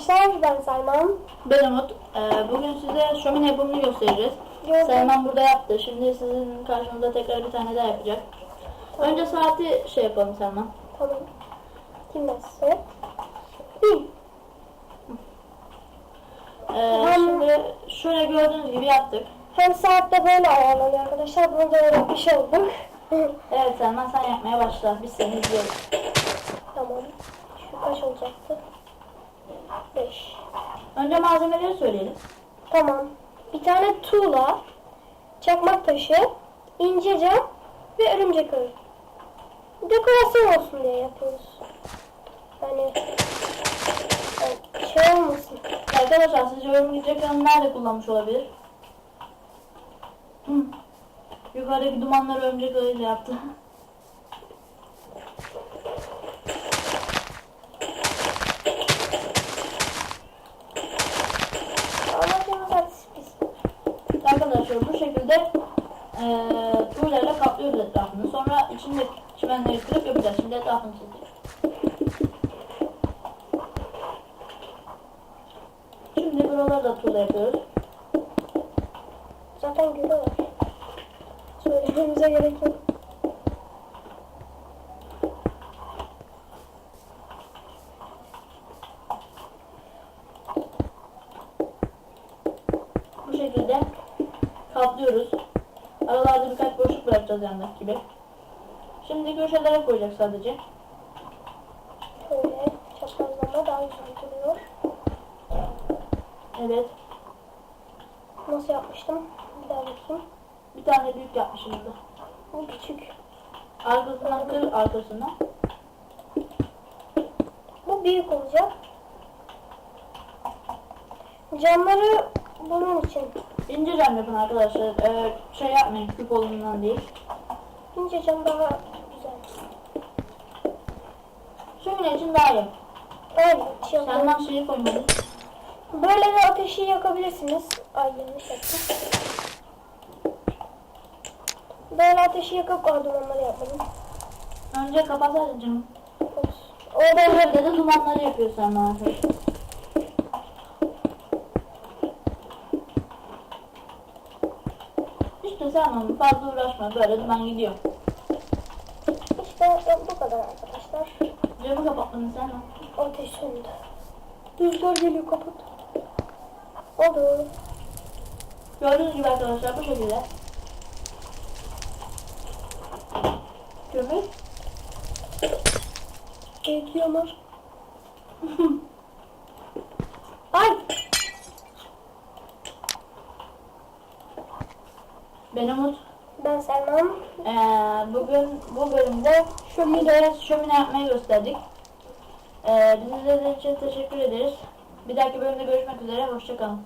arkadaşlar, ben Selman. Ben Umut. Bugün size şömine yapımını göstereceğiz. Selman burada yaptı. Şimdi sizin karşınızda tekrar bir tane daha yapacak. Tamam. Önce saati şey yapalım Selman. Tamam. Kim nasıl? Bin. Şimdi şöyle gördüğünüz gibi yaptık. Hem saat de böyle ayarlanıyor arkadaşlar. Bunu da öğrenmiş olduk. Evet Selman, sen yapmaya başla. Biz seni izliyoruz. Tamam. Şu kaç olacaktı? 5. Önce malzemeleri söyleyelim. Tamam. Bir tane tuğla, çakmak taşı, ince cam ve örümcek ağı. Dekorasyon olsun diye yapıyoruz. Yani şey olmasın. Arkadaşlar sizce örümcek ağını nerede kullanmış olabilir? Yukarıdaki dumanları örümcek ağıyla yaptı. Amacımız hadi sürpriz. Arkadaşlar bu şekilde tuğlayla kaplıyoruz etrafını. Sonra içinde çimenleri kırıp yapacağız. Şimdi etrafını çizeceğiz. Şimdi buraları da tuğla yapıyoruz. Zaten görüyorlar. Söylememize gerek yok. Bu şekilde kaplıyoruz. Aralarda birkaç boşluk bırakacağız yandaki gibi. Şimdi köşelere koyacak sadece. Şöyle çaprazlama daha güzel duruyor. Evet. Nasıl yapmıştım? Bir daha bakayım. Bir tane büyük yapmışım burada. Bu küçük. Arkasından kır arkasından. Bu büyük olacak. Camları bunun için. İnce cam yapın arkadaşlar. Şey yapmayın, küp olduğundan değil. İnce cam daha güzel. Şömine için daha iyi. Aynen. Şey yapalım. Senden şeyi koymadım. Böyle de ateşi yakabilirsiniz. Ay yanlış yaptım. Böyle ateşi yakıp dumanları yapmadım. Önce kapatsaydın canım. Orada Evde de dumanları yapıyor Selman arkadaşlar. İşte Selman fazla uğraşma, böyle duman gidiyor. işte bu kadar arkadaşlar. Camı kapatmadın Selman. Ateş söndü. Rüzgar geliyor, kapat. Oldu. Gördüğünüz gibi arkadaşlar bu şekilde. Kömür. Bekliyorlar. Ay! Ben Umut. Ben Selman. Bugün bu bölümde şömine yapmayı gösterdik. Bizi izlediğiniz için teşekkür ederiz. Bir dahaki bölümde görüşmek üzere. Hoşça kalın.